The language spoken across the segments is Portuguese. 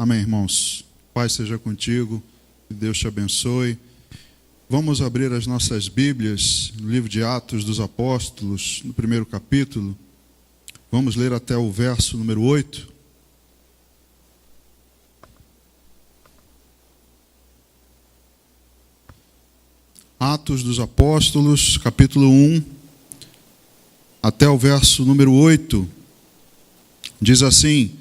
Amém, irmãos. Pai seja contigo, que Deus te abençoe. Vamos abrir as nossas Bíblias no livro de Atos dos Apóstolos, no primeiro capítulo. Vamos ler até o verso número 8. Atos dos Apóstolos, capítulo 1, até o verso número 8. Diz assim: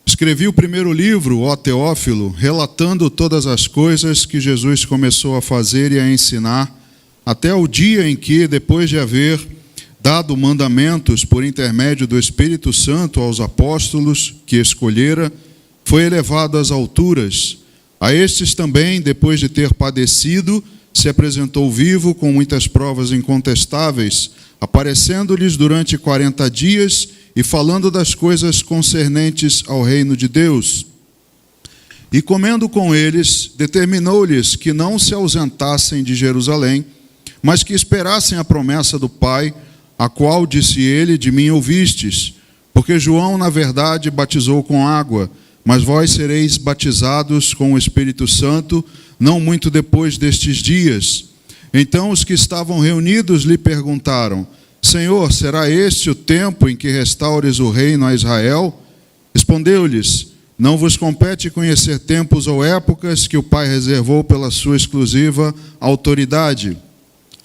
escrevi o primeiro livro, ó Teófilo, relatando todas as coisas que Jesus começou a fazer e a ensinar, até o dia em que, depois de haver dado mandamentos por intermédio do Espírito Santo aos apóstolos que escolhera, foi elevado às alturas. A estes também, depois de ter padecido, se apresentou vivo com muitas provas incontestáveis, aparecendo-lhes durante 40 dias e falando das coisas concernentes ao reino de Deus. E comendo com eles, determinou-lhes que não se ausentassem de Jerusalém, mas que esperassem a promessa do Pai, a qual, disse ele, de mim ouvistes, porque João, na verdade, batizou com água, mas vós sereis batizados com o Espírito Santo, não muito depois destes dias. Então os que estavam reunidos lhe perguntaram: Senhor, será este o tempo em que restaures o reino a Israel? Respondeu-lhes: não vos compete conhecer tempos ou épocas que o Pai reservou pela sua exclusiva autoridade,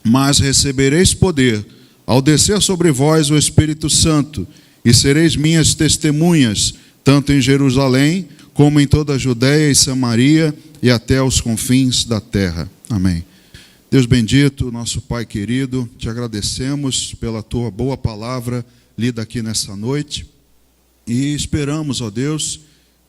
mas recebereis poder ao descer sobre vós o Espírito Santo, e sereis minhas testemunhas, tanto em Jerusalém, como em toda a Judeia e Samaria, e até os confins da terra. Amém. Deus bendito, nosso Pai querido, te agradecemos pela tua boa palavra lida aqui nessa noite, e esperamos, ó Deus,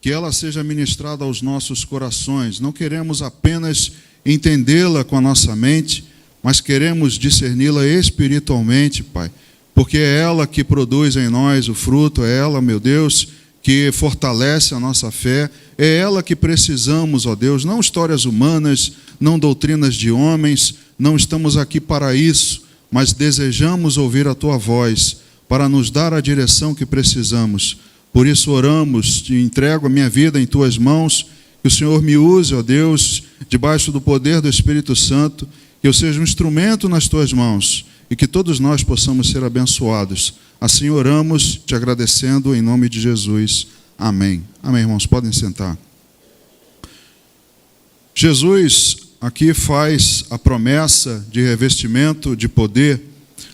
que ela seja ministrada aos nossos corações. Não queremos apenas entendê-la com a nossa mente, mas queremos discerni-la espiritualmente, Pai, porque é ela que produz em nós o fruto, é ela, meu Deus, que fortalece a nossa fé, é ela que precisamos, ó Deus, não histórias humanas, não doutrinas de homens, não estamos aqui para isso, mas desejamos ouvir a Tua voz, para nos dar a direção que precisamos. Por isso oramos, te entrego a minha vida em Tuas mãos, que o Senhor me use, ó Deus, debaixo do poder do Espírito Santo, que eu seja um instrumento nas Tuas mãos, e que todos nós possamos ser abençoados. Assim oramos, te agradecendo em nome de Jesus. Amém. Amém, irmãos, podem sentar. Jesus aqui faz a promessa de revestimento de poder.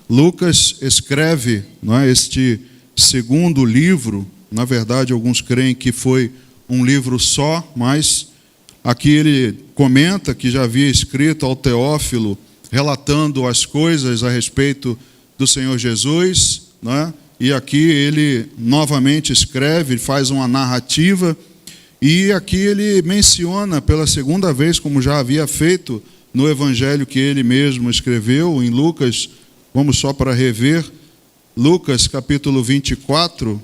Lucas escreve, este segundo livro. Na verdade, alguns creem que foi um livro só, mas aqui ele comenta que já havia escrito ao Teófilo, relatando as coisas a respeito do Senhor Jesus, e aqui ele novamente escreve, faz uma narrativa, e aqui ele menciona pela segunda vez, como já havia feito no evangelho que ele mesmo escreveu, em Lucas, vamos só para rever, Lucas capítulo 24,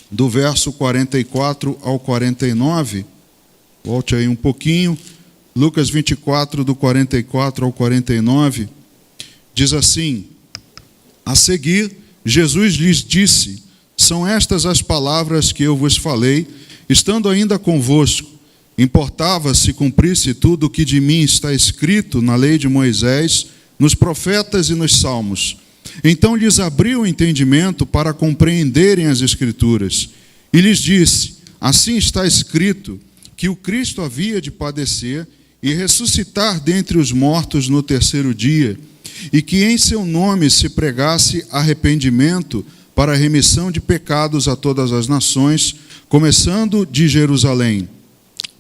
do verso 44 ao 49, volte aí um pouquinho, Lucas 24, do 44 ao 49, diz assim: a seguir, Jesus lhes disse: são estas as palavras que eu vos falei, estando ainda convosco. Importava se cumprisse tudo o que de mim está escrito na lei de Moisés, nos profetas e nos salmos. Então lhes abriu o entendimento para compreenderem as Escrituras. E lhes disse: assim está escrito, que o Cristo havia de padecer e ressuscitar dentre os mortos no terceiro dia, e que em seu nome se pregasse arrependimento para a remissão de pecados a todas as nações, começando de Jerusalém.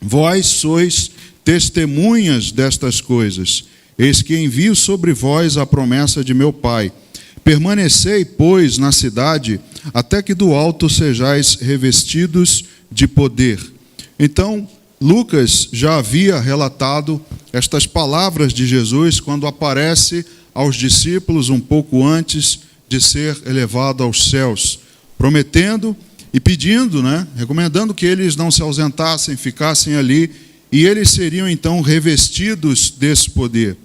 Vós sois testemunhas destas coisas. Eis que envio sobre vós a promessa de meu Pai. Permanecei, pois, na cidade, até que do alto sejais revestidos de poder. Então, Lucas já havia relatado estas palavras de Jesus quando aparece aos discípulos um pouco antes de ser elevado aos céus, prometendo e pedindo, recomendando que eles não se ausentassem, ficassem ali, e eles seriam então revestidos desse poder.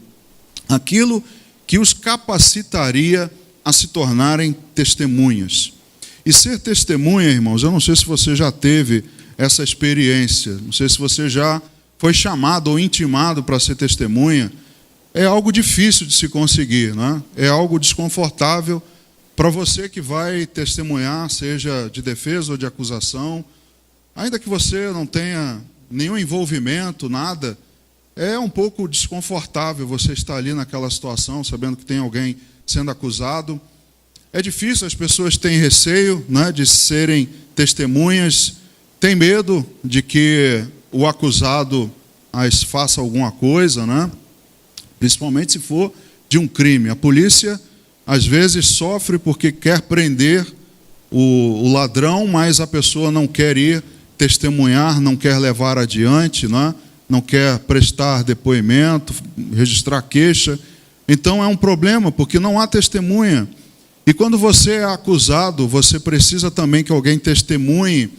Aquilo que os capacitaria a se tornarem testemunhas. E ser testemunha, irmãos, eu não sei se você já teve essa experiência. Não sei se você já foi chamado ou intimado para ser testemunha. É algo difícil de se conseguir, né? É algo desconfortável para você que vai testemunhar, seja de defesa ou de acusação. Ainda que você não tenha nenhum envolvimento, nada, é um pouco desconfortável você estar ali naquela situação, sabendo que tem alguém sendo acusado. É difícil, as pessoas têm receio, né, de serem testemunhas, têm medo de que o acusado as faça alguma coisa, né? Principalmente se for de um crime. A polícia, às vezes, sofre porque quer prender o ladrão, mas a pessoa não quer ir testemunhar, não quer levar adiante, né? Não quer prestar depoimento, registrar queixa. Então é um problema, porque não há testemunha. E quando você é acusado, você precisa também que alguém testemunhe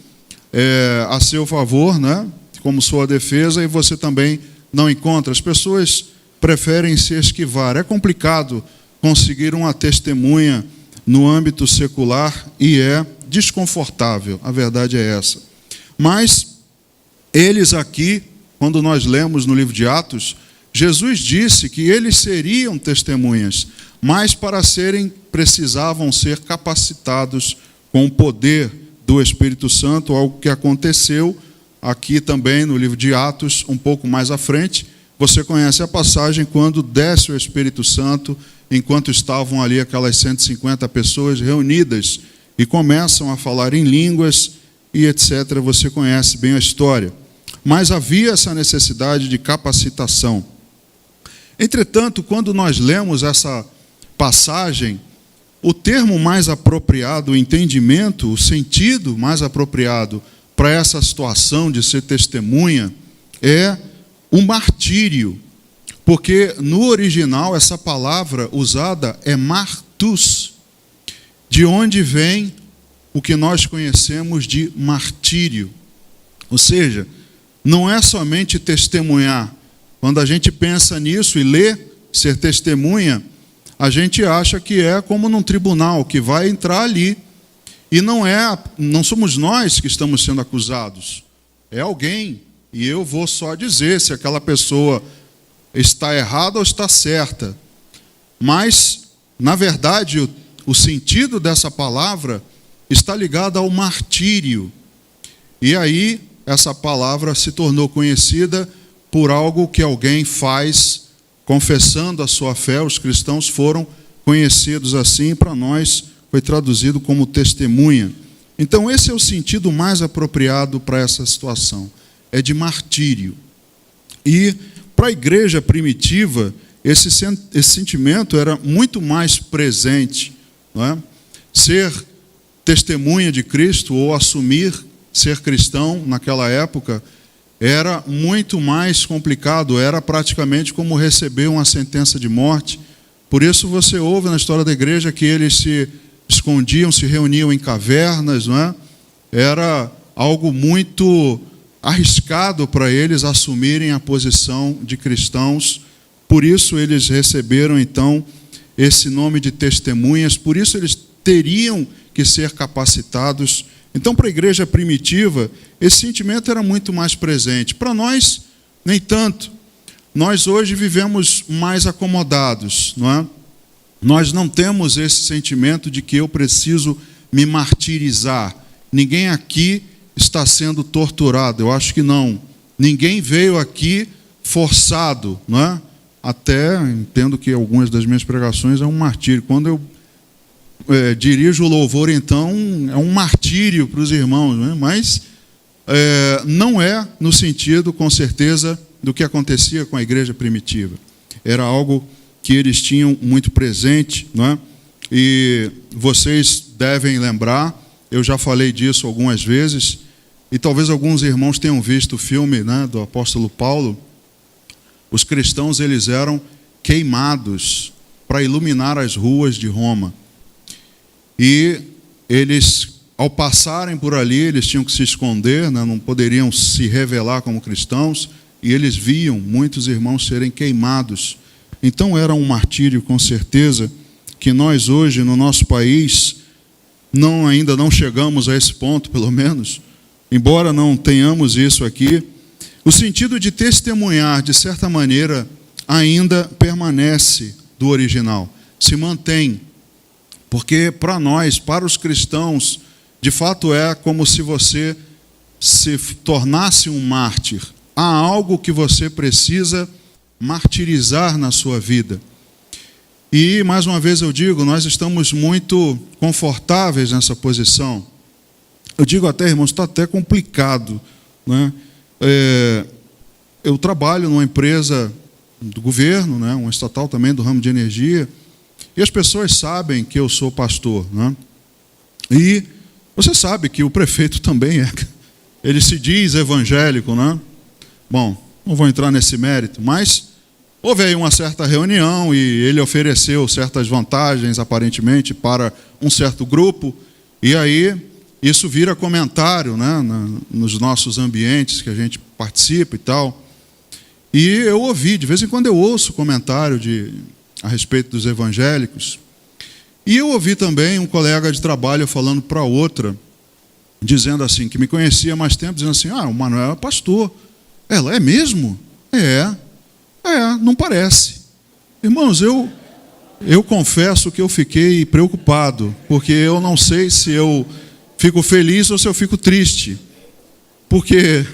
a seu favor, né? Como sua defesa, e você também não encontra. As pessoas preferem se esquivar. É complicado conseguir uma testemunha no âmbito secular e é desconfortável, a verdade é essa. Mas eles aqui, quando nós lemos no livro de Atos, Jesus disse que eles seriam testemunhas, mas para serem, precisavam ser capacitados com o poder do Espírito Santo, algo que aconteceu aqui também no livro de Atos, um pouco mais à frente. Você conhece a passagem quando desce o Espírito Santo, enquanto estavam ali aquelas 150 pessoas reunidas e começam a falar em línguas e etc. Você conhece bem a história. Mas havia essa necessidade de capacitação. Entretanto, quando nós lemos essa passagem, o termo mais apropriado, o entendimento, o sentido mais apropriado para essa situação de ser testemunha é o martírio. Porque no original essa palavra usada é martus, de onde vem o que nós conhecemos de martírio. Ou seja, não é somente testemunhar. Quando a gente pensa nisso e lê ser testemunha, a gente acha que é como num tribunal, que vai entrar ali. E não somos nós que estamos sendo acusados. É alguém. E eu vou só dizer se aquela pessoa está errada ou está certa. Mas, na verdade, o sentido dessa palavra está ligado ao martírio. E aí, essa palavra se tornou conhecida por algo que alguém faz confessando a sua fé. Os cristãos foram conhecidos assim, para nós foi traduzido como testemunha. Então esse é o sentido mais apropriado para essa situação, é de martírio. E para a igreja primitiva, esse sentimento era muito mais presente, não é? Ser testemunha de Cristo ou assumir ser cristão naquela época era muito mais complicado, era praticamente como receber uma sentença de morte. Por isso você ouve na história da igreja que eles se escondiam, se reuniam em cavernas, não é? Era algo muito arriscado para eles assumirem a posição de cristãos. Por isso eles receberam então esse nome de testemunhas, por isso eles teriam que ser capacitados. Então, para a igreja primitiva, esse sentimento era muito mais presente. Para nós, nem tanto. Nós hoje vivemos mais acomodados, não é? Nós não temos esse sentimento de que eu preciso me martirizar. Ninguém aqui está sendo torturado, eu acho que não. Ninguém veio aqui forçado, não é? Até entendo que algumas das minhas pregações é um martírio. Quando eu dirijo o louvor, então, é um martírio para os irmãos, não é? Mas não é no sentido, com certeza, do que acontecia com a igreja primitiva. Era algo que eles tinham muito presente, não é? E vocês devem lembrar, eu já falei disso algumas vezes, e talvez alguns irmãos tenham visto o filme, né, do apóstolo Paulo. Os cristãos, eles eram queimados para iluminar as ruas de Roma. E eles, ao passarem por ali, eles tinham que se esconder, né? Não poderiam se revelar como cristãos, e eles viam muitos irmãos serem queimados. Então era um martírio, com certeza, que nós hoje, no nosso país, ainda não chegamos a esse ponto, pelo menos. embora não tenhamos isso aqui, o sentido de testemunhar, de certa maneira, ainda permanece do original, se mantém. Porque para nós, para os cristãos, de fato é como se você se tornasse um mártir. Há algo que você precisa martirizar na sua vida. E, mais uma vez eu digo, nós estamos muito confortáveis nessa posição. Eu digo até, irmãos, está até complicado, né? Eu trabalho numa empresa do governo, né? Uma estatal também do ramo de energia, e as pessoas sabem que eu sou pastor, né? E você sabe que o prefeito também é. Ele se diz evangélico, né? Bom, não vou entrar nesse mérito, mas houve aí uma certa reunião e ele ofereceu certas vantagens, aparentemente, para um certo grupo, e aí isso vira comentário, né, nos nossos ambientes que a gente participa e tal. E eu ouvi, de vez em quando eu ouço comentário a respeito dos evangélicos. E eu ouvi também um colega de trabalho falando para outra, dizendo assim, que me conhecia há mais tempo, dizendo assim, o Manuel é pastor. Ela, é mesmo? Não parece. Irmãos, eu confesso que eu fiquei preocupado, porque eu não sei se eu fico feliz ou se eu fico triste. Porque,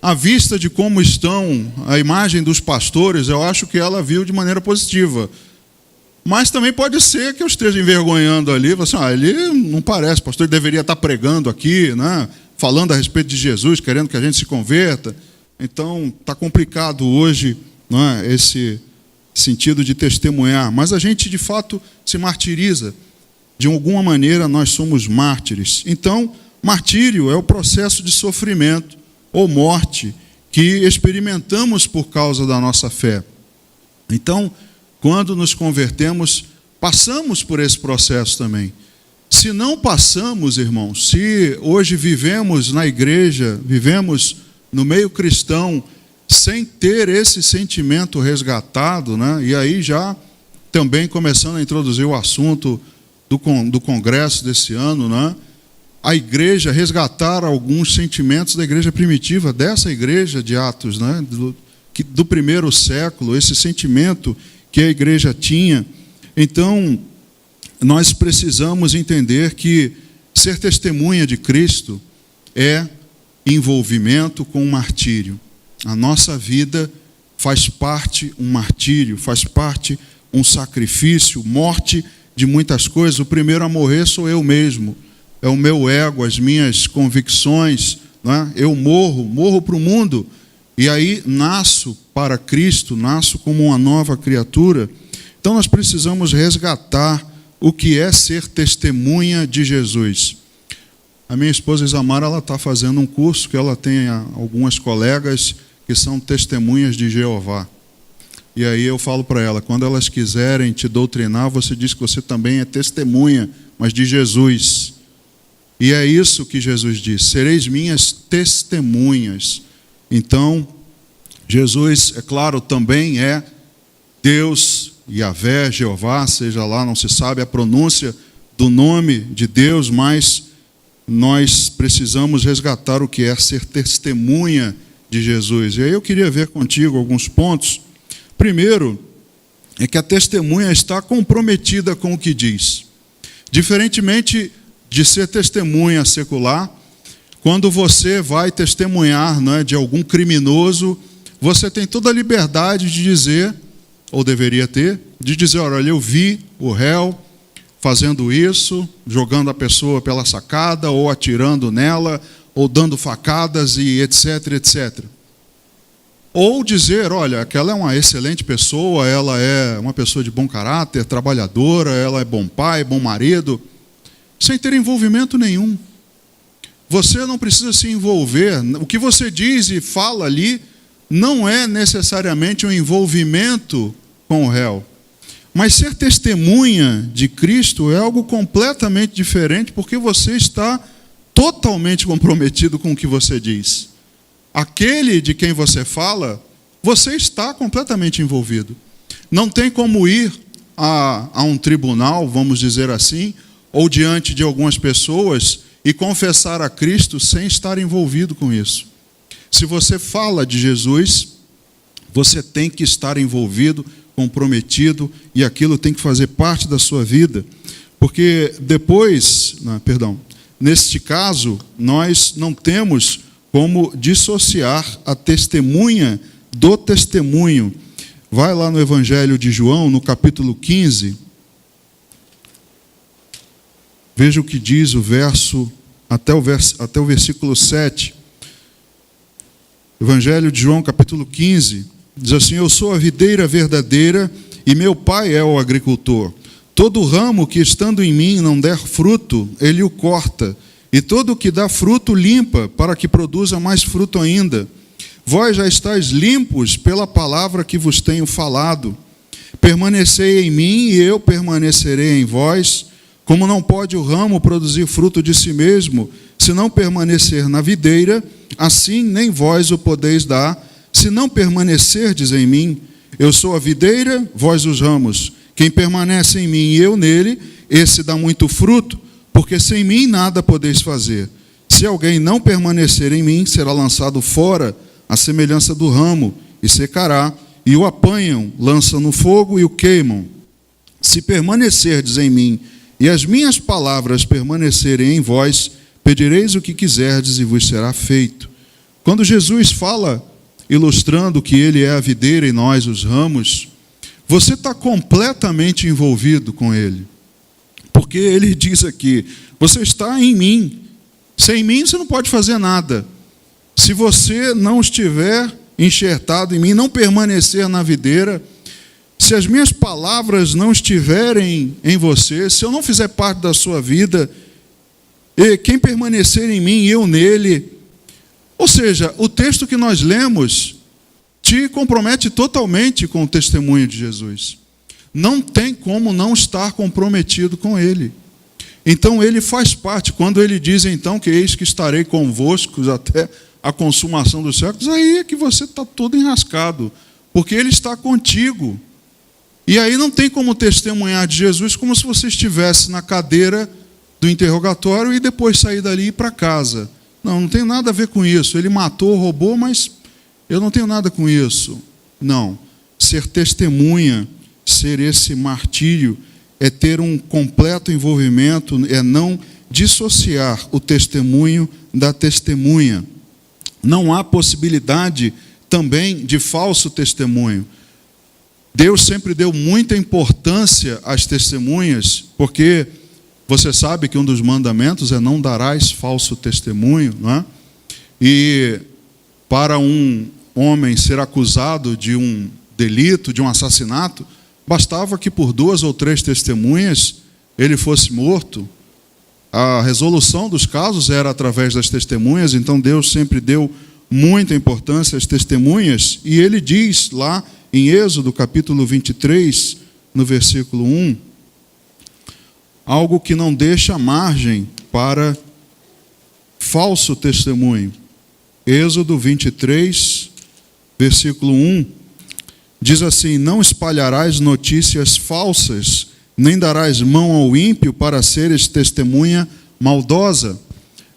à vista de como estão a imagem dos pastores, eu acho que ela viu de maneira positiva. Mas também pode ser que eu esteja envergonhando ali, assim, ele não parece, pastor, ele deveria estar pregando aqui, né, falando a respeito de Jesus, querendo que a gente se converta. Então, está complicado hoje, não é, esse sentido de testemunhar. Mas a gente, de fato, se martiriza. De alguma maneira, nós somos mártires. Então, martírio é o processo de sofrimento ou morte que experimentamos por causa da nossa fé. Então, quando nos convertemos, passamos por esse processo também. Se não passamos, irmãos, se hoje vivemos na igreja, vivemos no meio cristão, sem ter esse sentimento resgatado, né? E aí já também começando a introduzir o assunto do congresso desse ano, né? A igreja resgatar alguns sentimentos da igreja primitiva, dessa igreja de Atos, né? Do primeiro século, esse sentimento que a igreja tinha. Então, nós precisamos entender que ser testemunha de Cristo é envolvimento com o martírio. A nossa vida faz parte um martírio, faz parte um sacrifício, morte de muitas coisas. O primeiro a morrer sou eu mesmo, é o meu ego, as minhas convicções, né? Eu morro para o mundo, e aí nasço para Cristo, nasço como uma nova criatura. Então nós precisamos resgatar o que é ser testemunha de Jesus. A minha esposa Isamara, ela está fazendo um curso que ela tem algumas colegas que são testemunhas de Jeová. E aí eu falo para ela, quando elas quiserem te doutrinar, você diz que você também é testemunha, mas de Jesus. E é isso que Jesus diz, sereis minhas testemunhas. Então, Jesus, é claro, também é Deus, Yahvé, Jeová, seja lá, não se sabe a pronúncia do nome de Deus, mas nós precisamos resgatar o que é ser testemunha de Jesus. E aí eu queria ver contigo alguns pontos. Primeiro, é que a testemunha está comprometida com o que diz. Diferentemente de ser testemunha secular, quando você vai testemunhar, né, de algum criminoso, você tem toda a liberdade de dizer, ou deveria ter, de dizer, olha, eu vi o réu fazendo isso, jogando a pessoa pela sacada, ou atirando nela, ou dando facadas e etc, etc. Ou dizer, olha, aquela é uma excelente pessoa, ela é uma pessoa de bom caráter, trabalhadora, ela é bom pai, bom marido, sem ter envolvimento nenhum. Você não precisa se envolver. O que você diz e fala ali não é necessariamente um envolvimento com o réu. Mas ser testemunha de Cristo é algo completamente diferente, porque você está totalmente comprometido com o que você diz. Aquele de quem você fala, você está completamente envolvido. Não tem como ir a um tribunal, vamos dizer assim, ou diante de algumas pessoas e confessar a Cristo sem estar envolvido com isso. Se você fala de Jesus, você tem que estar envolvido, comprometido, e aquilo tem que fazer parte da sua vida. Porque neste caso, nós não temos como dissociar a testemunha do testemunho. Vai lá no Evangelho de João, no capítulo 15. Veja o que diz o verso, até o versículo 7. Evangelho de João, capítulo 15, diz assim: eu sou a videira verdadeira e meu pai é o agricultor. Todo ramo que estando em mim não der fruto, ele o corta, e todo o que dá fruto limpa, para que produza mais fruto ainda. Vós já estáis limpos pela palavra que vos tenho falado. Permanecei em mim e eu permanecerei em vós. Como não pode o ramo produzir fruto de si mesmo, se não permanecer na videira, assim nem vós o podeis dar, se não permanecerdes em mim. Eu sou a videira, vós os ramos. Quem permanece em mim e eu nele, esse dá muito fruto, porque sem mim nada podeis fazer. Se alguém não permanecer em mim, será lançado fora, à semelhança do ramo, e secará, e o apanham, lançam no fogo e o queimam. Se permanecerdes em mim, e as minhas palavras permanecerem em vós, pedireis o que quiserdes e vos será feito. Quando Jesus fala, ilustrando que ele é a videira e nós os ramos, você está completamente envolvido com ele. Porque ele diz aqui, você está em mim. Sem mim você não pode fazer nada. Se você não estiver enxertado em mim, não permanecer na videira, se as minhas palavras não estiverem em você, se eu não fizer parte da sua vida, e quem permanecer em mim e eu nele, ou seja, o texto que nós lemos te compromete totalmente com o testemunho de Jesus. Não tem como não estar comprometido com ele. Então ele faz parte. Quando ele diz então que eis que estarei convosco até a consumação dos séculos, aí é que você está todo enrascado, porque ele está contigo. E aí não tem como testemunhar de Jesus como se você estivesse na cadeira do interrogatório e depois sair dali e ir para casa. Não tem nada a ver com isso. Ele matou, roubou, mas eu não tenho nada com isso. Não. Ser testemunha, ser esse martírio, é ter um completo envolvimento, é não dissociar o testemunho da testemunha. Não há possibilidade também de falso testemunho. Deus sempre deu muita importância às testemunhas, porque você sabe que um dos mandamentos é não darás falso testemunho, não é? E para um homem ser acusado de um delito, de um assassinato, bastava que por 2 ou 3 testemunhas ele fosse morto. A resolução dos casos era através das testemunhas, então Deus sempre deu muita importância às testemunhas, e ele diz lá em Êxodo, capítulo 23, no versículo 1, algo que não deixa margem para falso testemunho. Êxodo 23, versículo 1, diz assim: não espalharás notícias falsas, nem darás mão ao ímpio para seres testemunha maldosa.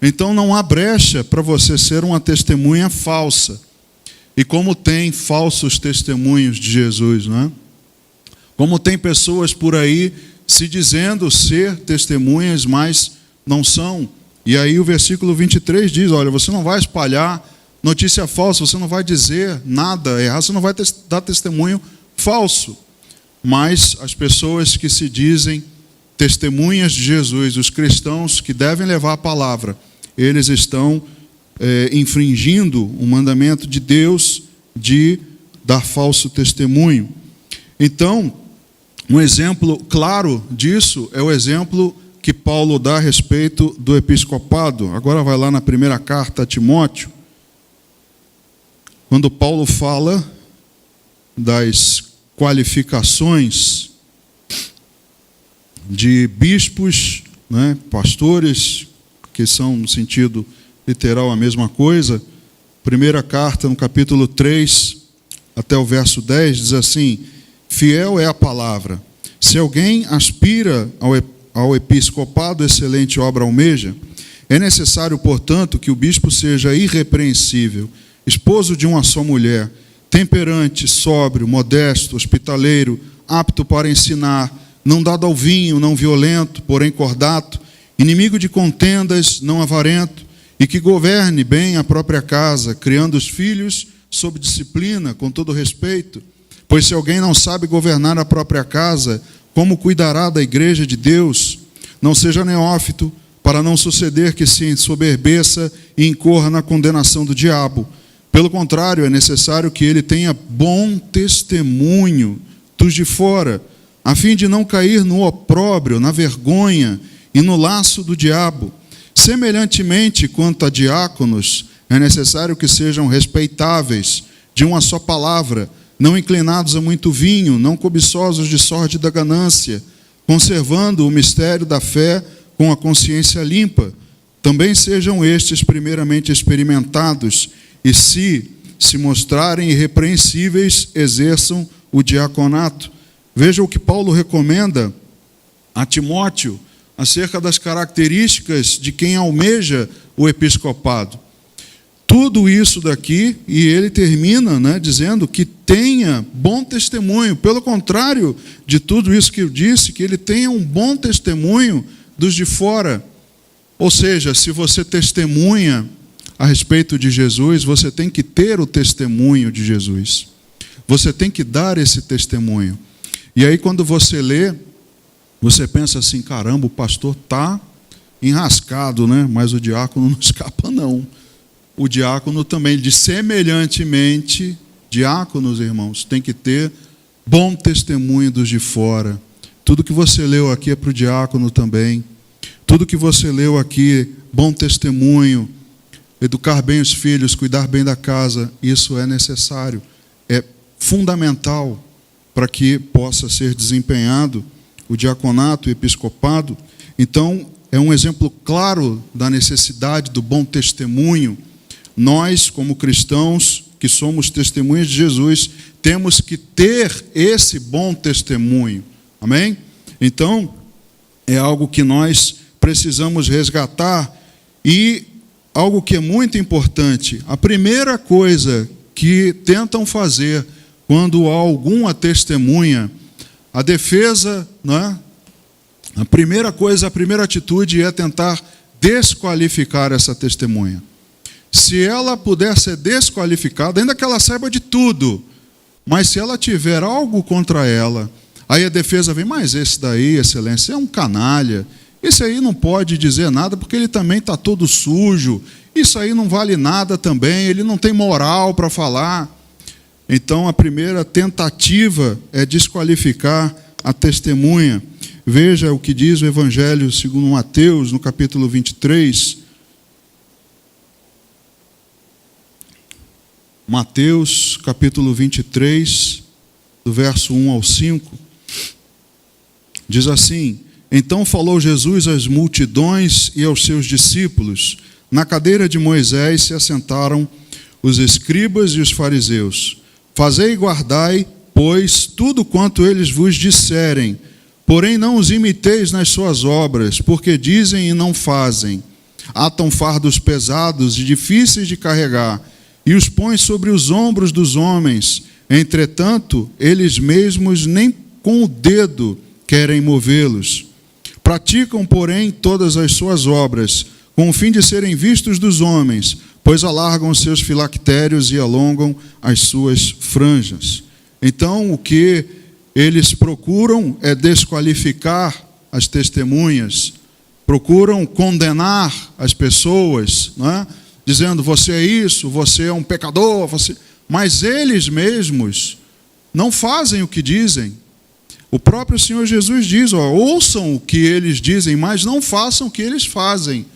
Então não há brecha para você ser uma testemunha falsa. E como tem falsos testemunhos de Jesus, não é? Como tem pessoas por aí se dizendo ser testemunhas, mas não são. E aí o versículo 23 diz, olha, você não vai espalhar notícia falsa, você não vai dizer nada errado, você não vai dar testemunho falso. Mas as pessoas que se dizem testemunhas de Jesus, os cristãos que devem levar a palavra, eles estão infringindo o mandamento de Deus de dar falso testemunho. Então, um exemplo claro disso é o exemplo que Paulo dá a respeito do episcopado. Agora vai lá na primeira carta a Timóteo, quando Paulo fala das qualificações de bispos, né, pastores, que são no sentido literal a mesma coisa. Primeira carta, no capítulo 3, até o verso 10, diz assim: fiel é a palavra. Se alguém aspira ao episcopado, excelente obra almeja. É necessário, portanto, que o bispo seja irrepreensível, esposo de uma só mulher, temperante, sóbrio, modesto, hospitaleiro, apto para ensinar, não dado ao vinho, não violento, porém cordato, inimigo de contendas, não avarento, e que governe bem a própria casa, criando os filhos sob disciplina, com todo respeito. Pois se alguém não sabe governar a própria casa, como cuidará da igreja de Deus? Não seja neófito, para não suceder que se ensoberbeça e incorra na condenação do diabo. Pelo contrário, é necessário que ele tenha bom testemunho dos de fora, a fim de não cair no opróbrio, na vergonha e no laço do diabo. Semelhantemente, quanto a diáconos, é necessário que sejam respeitáveis, de uma só palavra, não inclinados a muito vinho, não cobiçosos de sórdida ganância, conservando o mistério da fé com a consciência limpa. Também sejam estes primeiramente experimentados, e se mostrarem irrepreensíveis, exerçam o diaconato. Veja o que Paulo recomenda a Timóteo acerca das características de quem almeja o episcopado. Tudo isso daqui, e ele termina, dizendo que tenha bom testemunho. Pelo contrário de tudo isso que eu disse, que ele tenha um bom testemunho dos de fora. Ou seja, se você testemunha a respeito de Jesus, você tem que ter o testemunho de Jesus. Você tem que dar esse testemunho. E aí quando você lê, você pensa assim, caramba, o pastor está enrascado, mas o diácono não escapa não. O diácono também, ele diz, semelhantemente, diáconos, irmãos, tem que ter bom testemunho dos de fora. Tudo que você leu aqui é para o diácono também. Tudo que você leu aqui, bom testemunho, educar bem os filhos, cuidar bem da casa, isso é necessário, é fundamental para que possa ser desempenhado o diaconato e o episcopado. Então, é um exemplo claro da necessidade do bom testemunho. Nós, como cristãos, que somos testemunhas de Jesus, temos que ter esse bom testemunho. Amém? Então, é algo que nós precisamos resgatar. E algo que é muito importante, a primeira coisa que tentam fazer quando há alguma testemunha, a defesa, a primeira coisa, a primeira atitude é tentar desqualificar essa testemunha. Se ela puder ser desqualificada, ainda que ela saiba de tudo, mas se ela tiver algo contra ela, aí a defesa vem, mas esse daí, excelência, é um canalha, esse aí não pode dizer nada porque ele também está todo sujo, isso aí não vale nada também, ele não tem moral para falar. Então a primeira tentativa é desqualificar a testemunha. Veja o que diz o Evangelho segundo Mateus, no capítulo 23. Mateus, capítulo 23, do verso 1 ao 5. Diz assim: Então falou Jesus às multidões e aos seus discípulos. Na cadeira de Moisés se assentaram os escribas e os fariseus. Fazei e guardai, pois, tudo quanto eles vos disserem, porém não os imiteis nas suas obras, porque dizem e não fazem. Atam fardos pesados e difíceis de carregar, e os põem sobre os ombros dos homens. Entretanto, eles mesmos nem com o dedo querem movê-los. Praticam, porém, todas as suas obras, com o fim de serem vistos dos homens, pois alargam os seus filactérios e alongam as suas franjas. Então, o que eles procuram é desqualificar as testemunhas, procuram condenar as pessoas, dizendo, você é isso, você é um pecador, mas eles mesmos não fazem o que dizem. O próprio Senhor Jesus diz, ouçam o que eles dizem, mas não façam o que eles fazem.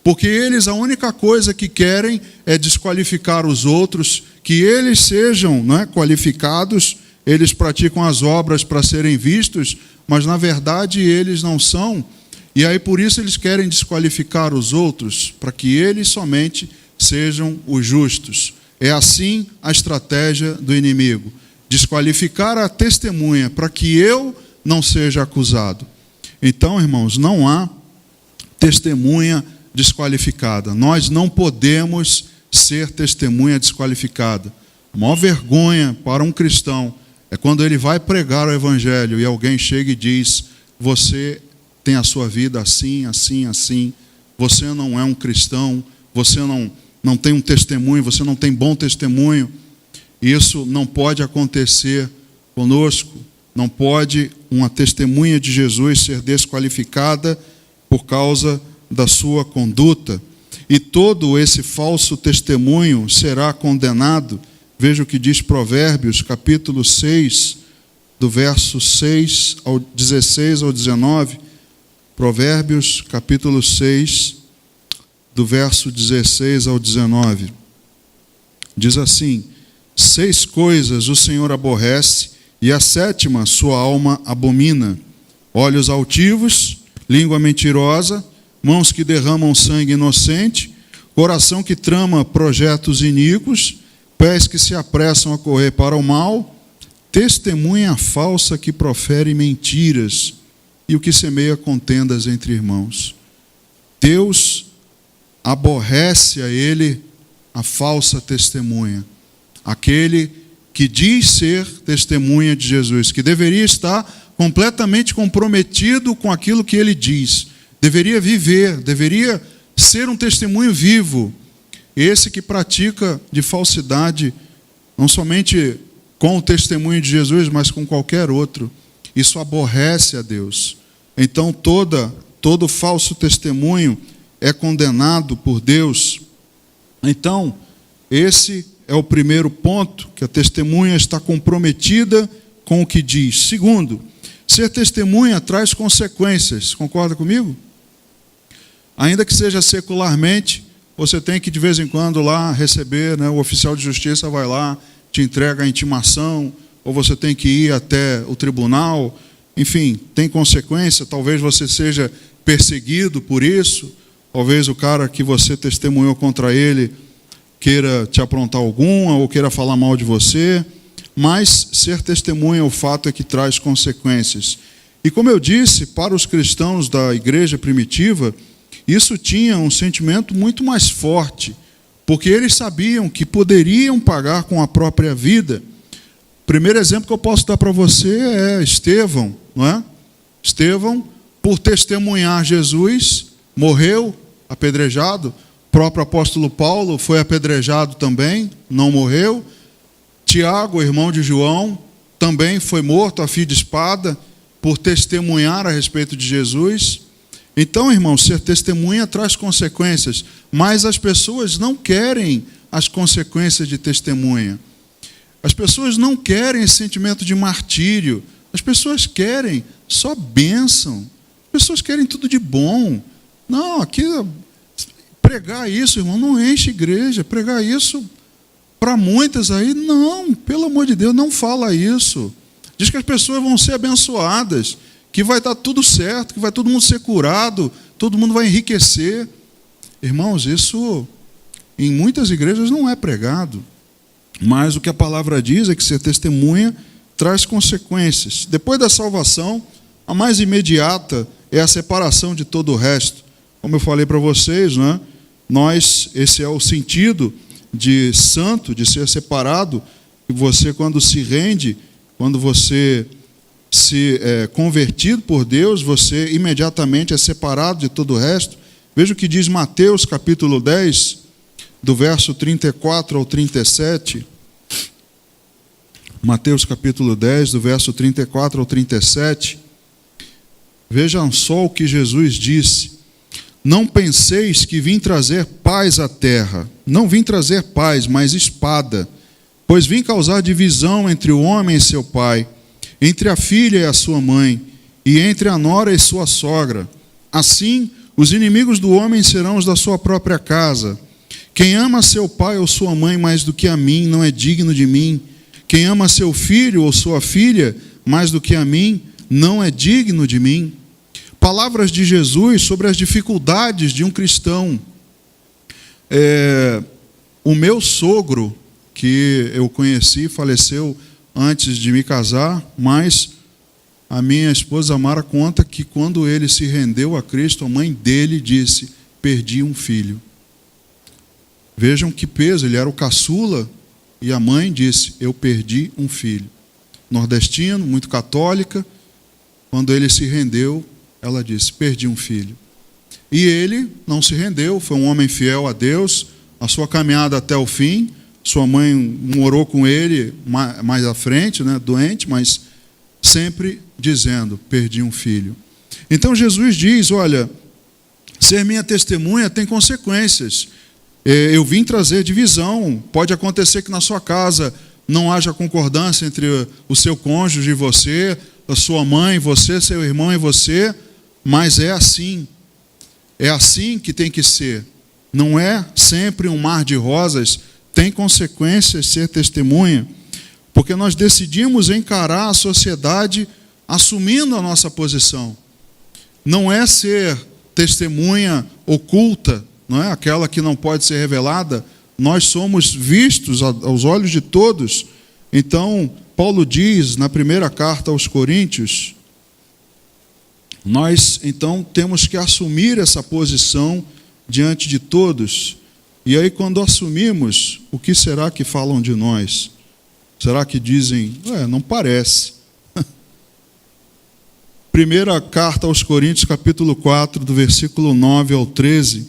Porque eles, a única coisa que querem é desqualificar os outros, que eles sejam qualificados, eles praticam as obras para serem vistos, mas na verdade eles não são. E aí por isso eles querem desqualificar os outros, para que eles somente sejam os justos. É assim a estratégia do inimigo. Desqualificar a testemunha, para que eu não seja acusado. Então, irmãos, não há testemunha desqualificada. Nós não podemos ser testemunha desqualificada. A maior vergonha para um cristão é quando ele vai pregar o evangelho e alguém chega e diz: você tem a sua vida assim, assim, assim, você não é um cristão, você não tem um testemunho, você não tem bom testemunho. Isso não pode acontecer conosco. Não pode uma testemunha de Jesus ser desqualificada por causa da sua conduta. E todo esse falso testemunho será condenado. Veja o que diz Provérbios, capítulo 6, do verso 6 ao 16 ao 19. Provérbios, capítulo 6, do verso 16 ao 19. Diz assim: 6 coisas o Senhor aborrece, e a 7ª sua alma abomina: olhos altivos, língua mentirosa, mãos que derramam sangue inocente, coração que trama projetos iníquos, pés que se apressam a correr para o mal, testemunha falsa que profere mentiras, e o que semeia contendas entre irmãos. Deus aborrece a ele a falsa testemunha, aquele que diz ser testemunha de Jesus, que deveria estar completamente comprometido com aquilo que ele diz, deveria viver, deveria ser um testemunho vivo. Esse que pratica de falsidade, não somente com o testemunho de Jesus, mas com qualquer outro, isso aborrece a Deus. Então todo falso testemunho é condenado por Deus. Então, esse é o primeiro ponto, que a testemunha está comprometida com o que diz. Segundo, ser testemunha traz consequências. Concorda comigo? Ainda que seja secularmente, você tem que de vez em quando lá receber, o oficial de justiça vai lá, te entrega a intimação, ou você tem que ir até o tribunal. Enfim, tem consequência. Talvez você seja perseguido por isso. Talvez o cara que você testemunhou contra ele queira te aprontar alguma ou queira falar mal de você. Mas ser testemunha, o fato é que traz consequências. E como eu disse, para os cristãos da igreja primitiva, isso tinha um sentimento muito mais forte, porque eles sabiam que poderiam pagar com a própria vida. O primeiro exemplo que eu posso dar para você é Estevão, não é? Estevão, por testemunhar Jesus, morreu apedrejado. O próprio apóstolo Paulo foi apedrejado também, não morreu. Tiago, irmão de João, também foi morto a fio de espada por testemunhar a respeito de Jesus. Então, irmãos, ser testemunha traz consequências, mas as pessoas não querem as consequências de testemunha. As pessoas não querem esse sentimento de martírio. As pessoas querem só bênção. As pessoas querem tudo de bom. Não, aqui, pregar isso, irmão, não enche igreja. Pregar isso para muitas aí, não, pelo amor de Deus, não fala isso. Diz que as pessoas vão ser abençoadas, que vai dar tudo certo, que vai todo mundo ser curado, todo mundo vai enriquecer. Irmãos, isso em muitas igrejas não é pregado. Mas o que a palavra diz é que ser testemunha traz consequências. Depois da salvação, a mais imediata é a separação de todo o resto. Como eu falei para vocês, esse é o sentido de santo, de ser separado. E você, quando se rende, quando você se convertido por Deus, você imediatamente é separado de todo o resto. Veja o que diz Mateus capítulo 10, do verso 34 ao 37. Mateus capítulo 10, do verso 34 ao 37. Vejam só o que Jesus disse: não penseis que vim trazer paz à terra. Não vim trazer paz, mas espada. Pois vim causar divisão entre o homem e seu pai, entre a filha e a sua mãe, e entre a nora e sua sogra. Assim, os inimigos do homem serão os da sua própria casa. Quem ama seu pai ou sua mãe mais do que a mim, não é digno de mim. Quem ama seu filho ou sua filha mais do que a mim, não é digno de mim. Palavras de Jesus sobre as dificuldades de um cristão. O meu sogro, que eu conheci, faleceu antes de me casar, mas a minha esposa Mara conta que quando ele se rendeu a Cristo, a mãe dele disse: perdi um filho. Vejam que peso, ele era o caçula, e a mãe disse, eu perdi um filho. Nordestino, muito católica, quando ele se rendeu, ela disse, perdi um filho. E ele não se rendeu, foi um homem fiel a Deus, a sua caminhada até o fim. Sua mãe morou com ele mais à frente, né, doente, mas sempre dizendo, perdi um filho. Então Jesus diz, olha, ser minha testemunha tem consequências. Eu vim trazer divisão. Pode acontecer que na sua casa não haja concordância entre o seu cônjuge e você, a sua mãe, você, seu irmão e você, mas é assim. É assim que tem que ser. Não é sempre um mar de rosas, tem consequências ser testemunha, porque nós decidimos encarar a sociedade assumindo a nossa posição. Não é ser testemunha oculta, não é? Aquela que não pode ser revelada. Nós somos vistos aos olhos de todos. Então, Paulo diz na primeira carta aos Coríntios, nós então temos que assumir essa posição diante de todos. E aí, quando assumimos, o que será que falam de nós? Será que dizem, não parece? Primeira carta aos Coríntios, capítulo 4, do versículo 9 ao 13.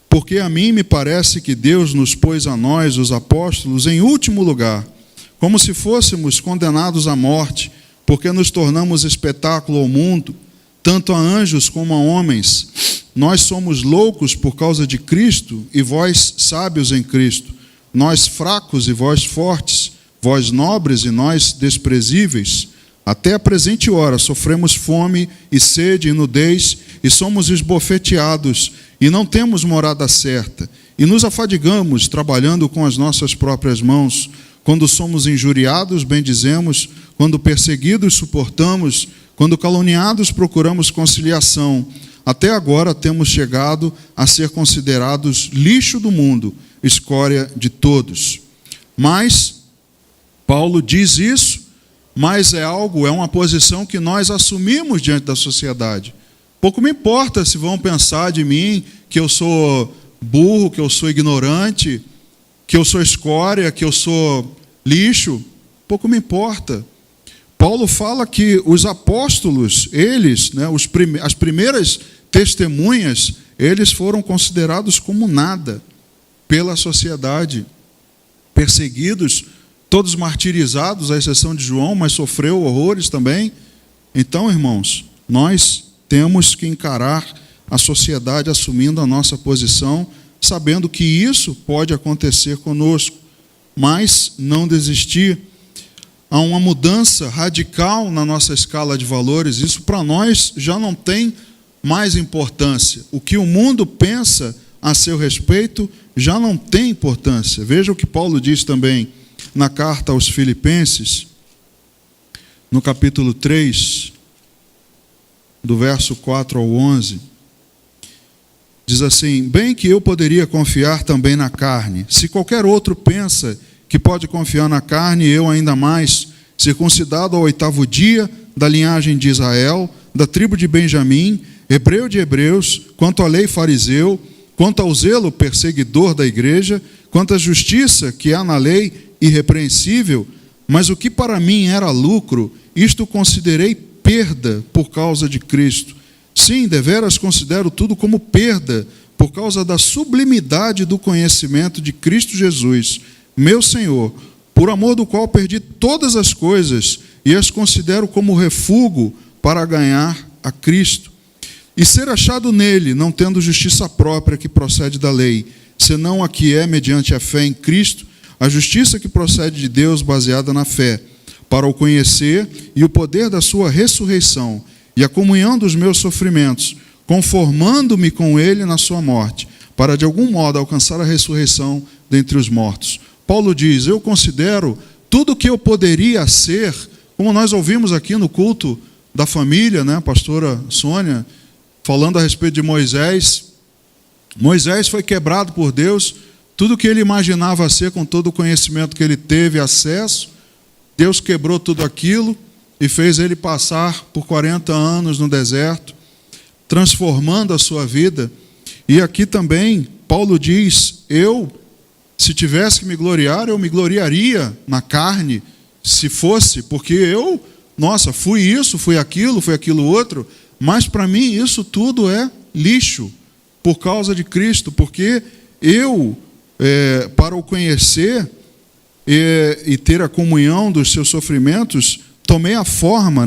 Porque a mim me parece que Deus nos pôs a nós, os apóstolos, em último lugar, como se fôssemos condenados à morte, porque nos tornamos espetáculo ao mundo, tanto a anjos como a homens. Nós somos loucos por causa de Cristo, e vós sábios em Cristo. Nós fracos e vós fortes, vós nobres e nós desprezíveis. Até a presente hora sofremos fome e sede e nudez, e somos esbofeteados, e não temos morada certa. E nos afadigamos, trabalhando com as nossas próprias mãos. Quando somos injuriados, bendizemos. Quando perseguidos, suportamos. Quando caluniados, procuramos conciliação. Até agora temos chegado a ser considerados lixo do mundo, escória de todos. Mas, Paulo diz isso, mas é uma posição que nós assumimos diante da sociedade. Pouco me importa se vão pensar de mim que eu sou burro, que eu sou ignorante, que eu sou escória, que eu sou lixo. Pouco me importa. Paulo fala que os apóstolos, eles, né, as primeiras testemunhas, eles foram considerados como nada pela sociedade, perseguidos, todos martirizados, à exceção de João, mas sofreu horrores também. Então, irmãos, nós temos que encarar a sociedade assumindo a nossa posição, sabendo que isso pode acontecer conosco, mas não desistir. Há uma mudança radical na nossa escala de valores. Isso para nós já não tem mais importância. O que o mundo pensa a seu respeito já não tem importância. Veja o que Paulo diz também na carta aos Filipenses, no capítulo 3, do verso 4 ao 11. Diz assim: bem que eu poderia confiar também na carne. Se qualquer outro pensa que pode confiar na carne, eu ainda mais, circuncidado ao 8º dia, da linhagem de Israel, da tribo de Benjamim, hebreu de hebreus, quanto à lei fariseu, quanto ao zelo perseguidor da igreja, quanto à justiça que há na lei irrepreensível, mas o que para mim era lucro, isto considerei perda por causa de Cristo. Sim, deveras considero tudo como perda, por causa da sublimidade do conhecimento de Cristo Jesus, meu Senhor, por amor do qual perdi todas as coisas e as considero como refúgio para ganhar a Cristo. E ser achado nele, não tendo justiça própria que procede da lei, senão a que é mediante a fé em Cristo, a justiça que procede de Deus baseada na fé, para o conhecer e o poder da sua ressurreição, e a comunhão dos meus sofrimentos, conformando-me com ele na sua morte, para de algum modo alcançar a ressurreição dentre os mortos. Paulo diz: eu considero tudo o que eu poderia ser, como nós ouvimos aqui no culto da família, né, a pastora Sônia, falando a respeito de Moisés. Moisés foi quebrado por Deus, tudo que ele imaginava ser, com todo o conhecimento que ele teve acesso, Deus quebrou tudo aquilo e fez ele passar por 40 anos no deserto, transformando a sua vida. E aqui também, Paulo diz, se tivesse que me gloriar, eu me gloriaria na carne, se fosse, porque fui isso, fui aquilo outro, mas para mim isso tudo é lixo, por causa de Cristo, porque para o conhecer e ter a comunhão dos seus sofrimentos, tomei a forma,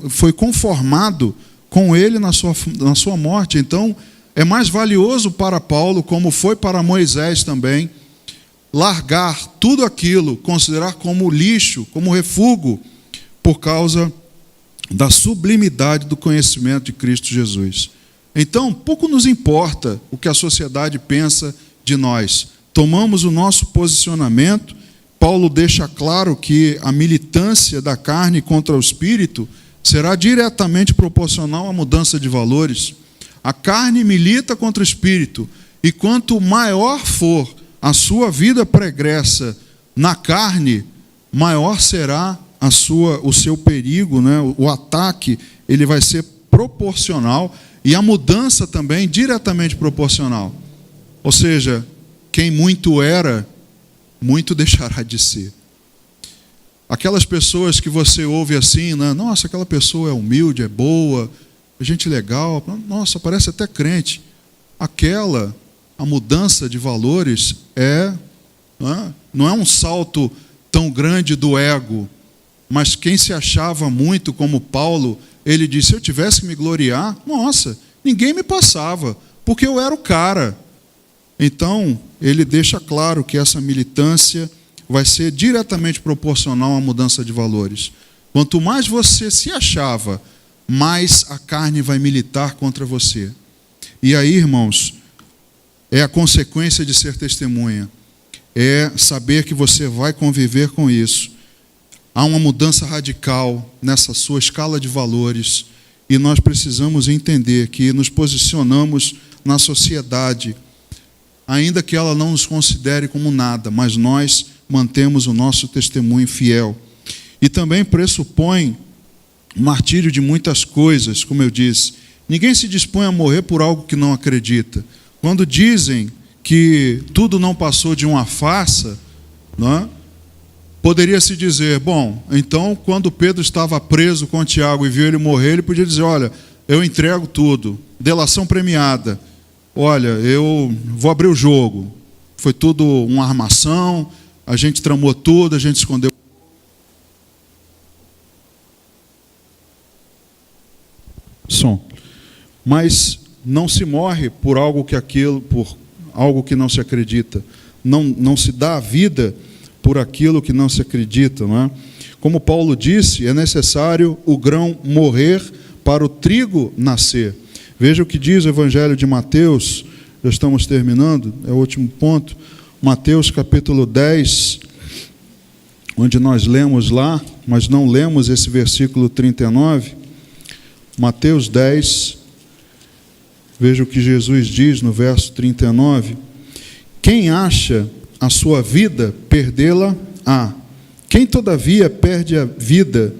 foi conformado com ele na sua morte. Então, é mais valioso para Paulo, como foi para Moisés também, largar tudo aquilo, considerar como lixo, como refúgio, por causa da sublimidade do conhecimento de Cristo Jesus. Então, pouco nos importa o que a sociedade pensa de nós. Tomamos o nosso posicionamento. Paulo deixa claro que a militância da carne contra o espírito será diretamente proporcional à mudança de valores. A carne milita contra o espírito, e quanto maior for a sua vida pregressa na carne, maior será o seu perigo, o ataque, ele vai ser proporcional, e a mudança também diretamente proporcional. Ou seja, quem muito era, muito deixará de ser. Aquelas pessoas que você ouve assim, nossa, aquela pessoa é humilde, é boa, é gente legal, nossa, parece até crente. A mudança de valores não é um salto tão grande do ego, mas quem se achava muito como Paulo, ele disse, se eu tivesse que me gloriar, nossa, ninguém me passava, porque eu era o cara. Então, ele deixa claro que essa militância vai ser diretamente proporcional à mudança de valores. Quanto mais você se achava, mais a carne vai militar contra você. E aí, irmãos, é a consequência de ser testemunha. É saber que você vai conviver com isso. Há uma mudança radical nessa sua escala de valores, e nós precisamos entender que nos posicionamos na sociedade, ainda que ela não nos considere como nada, mas nós mantemos o nosso testemunho fiel. E também pressupõe o martírio de muitas coisas, como eu disse. Ninguém se dispõe a morrer por algo que não acredita. Quando dizem que tudo não passou de uma farsa, poderia se dizer, bom, então quando Pedro estava preso com Tiago e viu ele morrer, ele podia dizer, olha, eu entrego tudo, delação premiada, olha, eu vou abrir o jogo, foi tudo uma armação, a gente tramou tudo, a gente escondeu. Mas não se morre por algo que não se acredita, não se dá a vida por aquilo que não se acredita, não é? Como Paulo disse, é necessário o grão morrer para o trigo nascer. Veja o que diz o Evangelho de Mateus, já estamos terminando, é o último ponto, Mateus capítulo 10, onde nós lemos lá, mas não lemos esse versículo 39, Mateus 10, veja o que Jesus diz no verso 39, quem acha a sua vida, perdê-la-á. Quem, todavia, perde a vida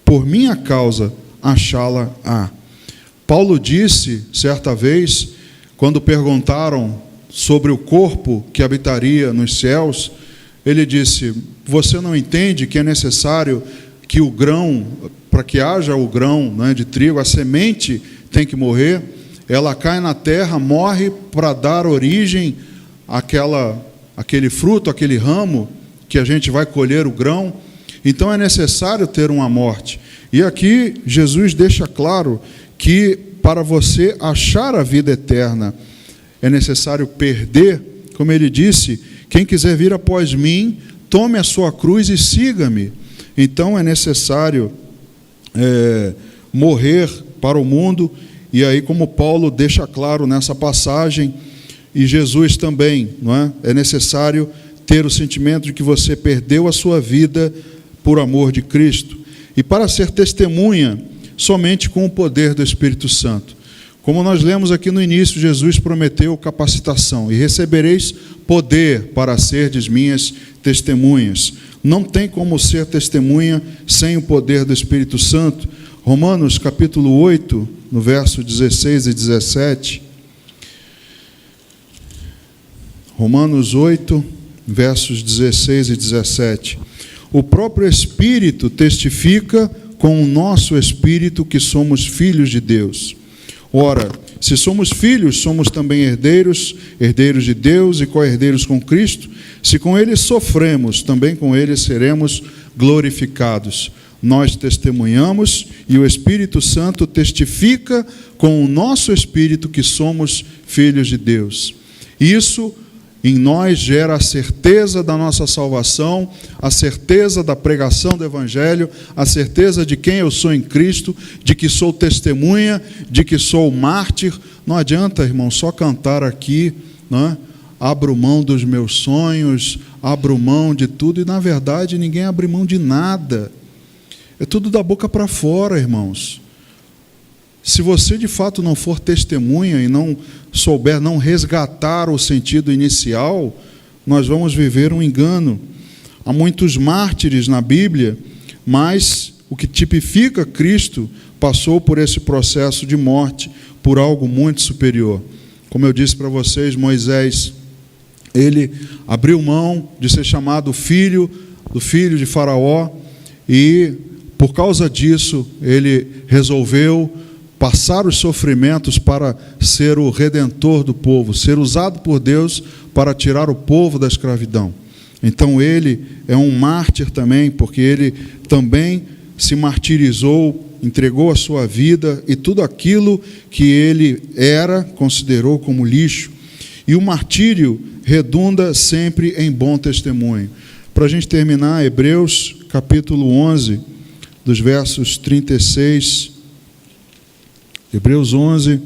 por minha causa, achá-la-á. Paulo disse, certa vez, quando perguntaram sobre o corpo que habitaria nos céus, ele disse, você não entende que é necessário que o grão, para que haja o grão de trigo, a semente tem que morrer, ela cai na terra, morre para dar origem àquele fruto, aquele ramo, que a gente vai colher o grão. Então é necessário ter uma morte. E aqui Jesus deixa claro que para você achar a vida eterna, é necessário perder, como ele disse, quem quiser vir após mim, tome a sua cruz e siga-me. Então é necessário morrer para o mundo, e aí como Paulo deixa claro nessa passagem, e Jesus também, não é? É necessário ter o sentimento de que você perdeu a sua vida por amor de Cristo. E para ser testemunha, somente com o poder do Espírito Santo. Como nós lemos aqui no início, Jesus prometeu capacitação. E recebereis poder para serdes minhas testemunhas. Não tem como ser testemunha sem o poder do Espírito Santo. Romanos capítulo 8, no verso 16 e 17. Romanos 8, versos 16 e 17. O próprio Espírito testifica com o nosso Espírito que somos filhos de Deus. Ora, se somos filhos, somos também herdeiros, herdeiros de Deus e co-herdeiros com Cristo. Se com Ele sofremos, também com Ele seremos glorificados. Nós testemunhamos e o Espírito Santo testifica com o nosso Espírito que somos filhos de Deus. Isso em nós gera a certeza da nossa salvação, a certeza da pregação do Evangelho, a certeza de quem eu sou em Cristo, de que sou testemunha, de que sou mártir. Não adianta, irmão, só cantar aqui, né? Abro mão dos meus sonhos, abro mão de tudo, e na verdade ninguém abre mão de nada. É tudo da boca para fora, irmãos. Se você de fato não for testemunha e não souber, não resgatar o sentido inicial, nós vamos viver um engano. Há muitos mártires na Bíblia, mas o que tipifica Cristo passou por esse processo de morte, por algo muito superior. Como eu disse para vocês, Moisés, ele abriu mão de ser chamado filho de Faraó, e por causa disso ele resolveu passar os sofrimentos para ser o redentor do povo, ser usado por Deus para tirar o povo da escravidão. Então ele é um mártir também, porque ele também se martirizou, entregou a sua vida e tudo aquilo que ele era, considerou como lixo. E o martírio redunda sempre em bom testemunho. Para a gente terminar, Hebreus capítulo 11, dos versos 36, Hebreus 11,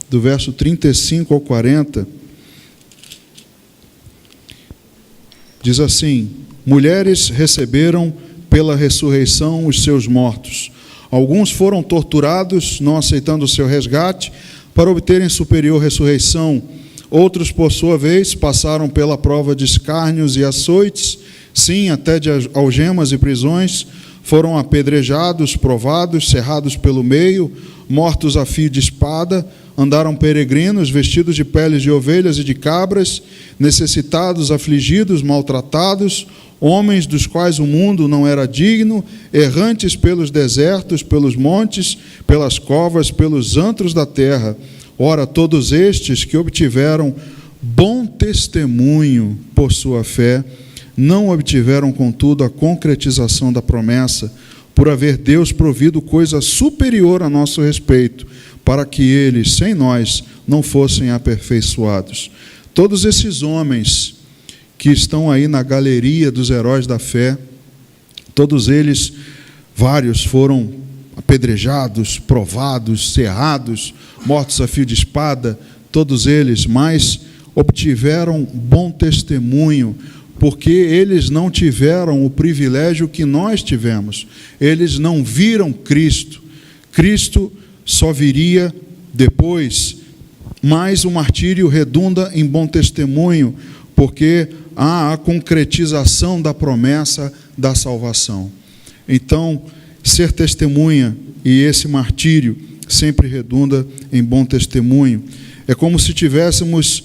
do verso 35 ao 40, diz assim: mulheres receberam pela ressurreição os seus mortos. Alguns foram torturados, não aceitando o seu resgate, para obterem superior ressurreição. Outros, por sua vez, passaram pela prova de escárnios e açoites, sim, até de algemas e prisões. Foram apedrejados, provados, cerrados pelo meio, mortos a fio de espada, andaram peregrinos, vestidos de peles de ovelhas e de cabras, necessitados, afligidos, maltratados, homens dos quais o mundo não era digno, errantes pelos desertos, pelos montes, pelas covas, pelos antros da terra. Ora, todos estes que obtiveram bom testemunho por sua fé, não obtiveram, contudo, a concretização da promessa, por haver Deus provido coisa superior a nosso respeito, para que eles, sem nós, não fossem aperfeiçoados. Todos esses homens que estão aí na galeria dos heróis da fé, todos eles, vários foram apedrejados, provados, cerrados, mortos a fio de espada, todos eles, mas obtiveram bom testemunho, porque eles não tiveram o privilégio que nós tivemos. Eles não viram Cristo. Cristo só viria depois, mas o martírio redunda em bom testemunho, porque há a concretização da promessa da salvação. Então, ser testemunha e esse martírio sempre redunda em bom testemunho. É como se tivéssemos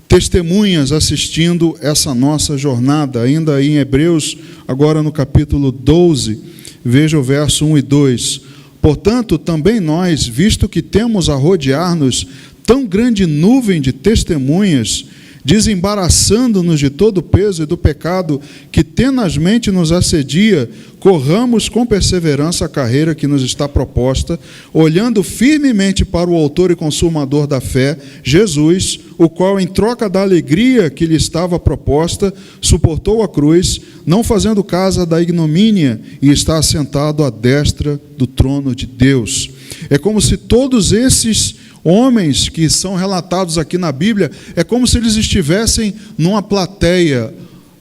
testemunhas assistindo essa nossa jornada. Ainda aí em Hebreus, agora no capítulo 12, veja o verso 1 e 2. Portanto, também nós, visto que temos a rodear-nos tão grande nuvem de testemunhas, desembaraçando-nos de todo o peso e do pecado que tenazmente nos assedia, corramos com perseverança a carreira que nos está proposta, olhando firmemente para o autor e consumador da fé, Jesus, o qual, em troca da alegria que lhe estava proposta, suportou a cruz, não fazendo caso da ignomínia, e está assentado à destra do trono de Deus. É como se todos esses homens que são relatados aqui na Bíblia, é como se eles estivessem numa plateia,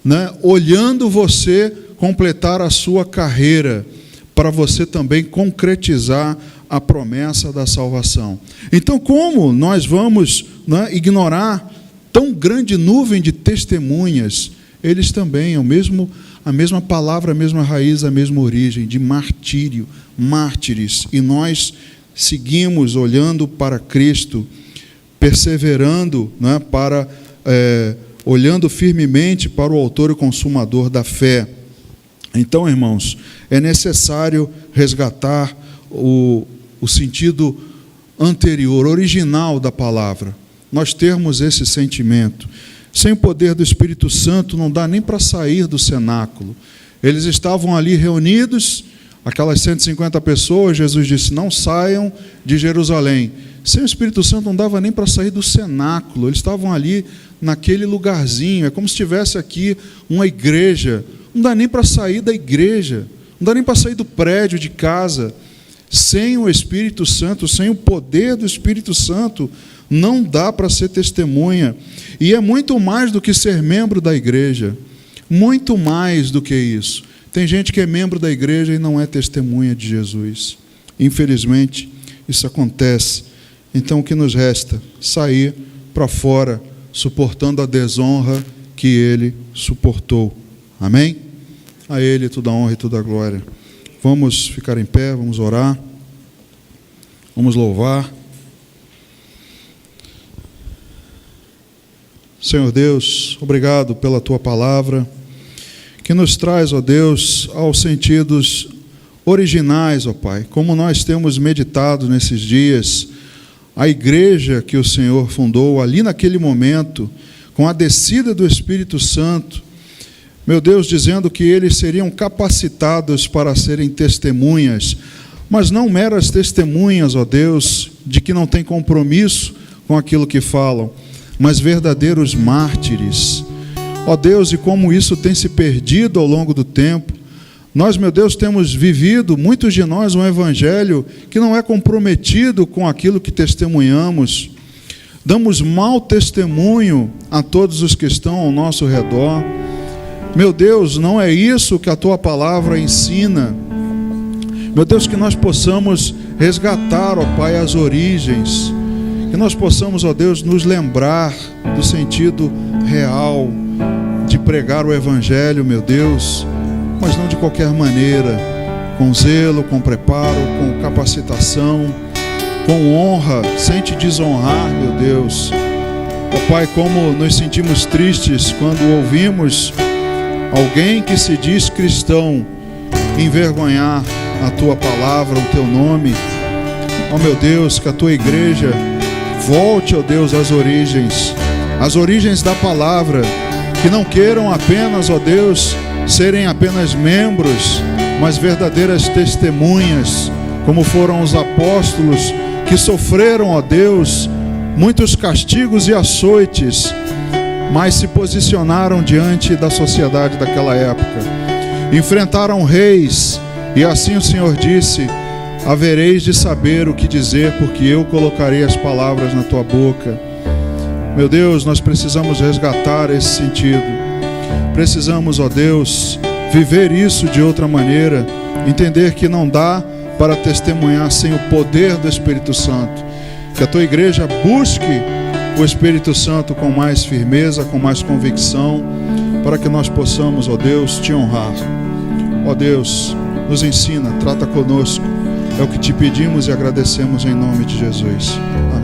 né, olhando você completar a sua carreira, para você também concretizar a promessa da salvação. Então, como nós vamos, né, ignorar tão grande nuvem de testemunhas? Eles também, a mesma palavra, a mesma raiz, a mesma origem, de martírio, mártires, e nós seguimos olhando para Cristo, perseverando, né, para olhando firmemente para o autor e consumador da fé. Então, irmãos, é necessário resgatar o sentido anterior, original da palavra. Nós termos esse sentimento. Sem o poder do Espírito Santo, não dá nem para sair do cenáculo. Eles estavam ali reunidos, aquelas 150 pessoas, Jesus disse, não saiam de Jerusalém. Sem o Espírito Santo não dava nem para sair do cenáculo, eles estavam ali naquele lugarzinho, é como se tivesse aqui uma igreja, não dá nem para sair da igreja, não dá nem para sair do prédio de casa. Sem o Espírito Santo, sem o poder do Espírito Santo, não dá para ser testemunha. E é muito mais do que ser membro da igreja, muito mais do que isso. Tem gente que é membro da igreja e não é testemunha de Jesus. Infelizmente, isso acontece. Então, o que nos resta? Sair para fora, suportando a desonra que ele suportou. Amém? A ele toda a honra e toda a glória. Vamos ficar em pé, vamos orar, vamos louvar. Senhor Deus, obrigado pela Tua palavra, que nos traz, ó Deus, aos sentidos originais, ó Pai, como nós temos meditado nesses dias, a igreja que o Senhor fundou ali naquele momento, com a descida do Espírito Santo, meu Deus, dizendo que eles seriam capacitados para serem testemunhas, mas não meras testemunhas, ó Deus, de que não têm compromisso com aquilo que falam, mas verdadeiros mártires. Ó Deus, e como isso tem se perdido ao longo do tempo, nós, meu Deus, temos vivido, muitos de nós, um evangelho que não é comprometido com aquilo que testemunhamos, damos mau testemunho a todos os que estão ao nosso redor. Meu Deus, não é isso que a Tua palavra ensina. Meu Deus, que nós possamos resgatar, ó Pai, as origens, que nós possamos, ó Deus, nos lembrar do sentido real de pregar o Evangelho, meu Deus, mas não de qualquer maneira, com zelo, com preparo, com capacitação, com honra, sem te desonrar, meu Deus. Ó Pai, como nos sentimos tristes quando ouvimos alguém que se diz cristão envergonhar a Tua palavra, o Teu nome. Ó meu Deus, que a Tua igreja volte, ó Deus, às origens da palavra, que não queiram apenas, ó Deus, serem apenas membros, mas verdadeiras testemunhas, como foram os apóstolos que sofreram, ó Deus, muitos castigos e açoites, mas se posicionaram diante da sociedade daquela época, enfrentaram reis, e assim o Senhor disse: havereis de saber o que dizer, porque eu colocarei as palavras na tua boca. Meu Deus, nós precisamos resgatar esse sentido. Precisamos, ó Deus, viver isso de outra maneira, entender que não dá para testemunhar sem o poder do Espírito Santo. Que a tua igreja busque o Espírito Santo com mais firmeza, com mais convicção, para que nós possamos, ó Deus, te honrar. Ó Deus, nos ensina, trata conosco. É o que te pedimos e agradecemos em nome de Jesus. Amém.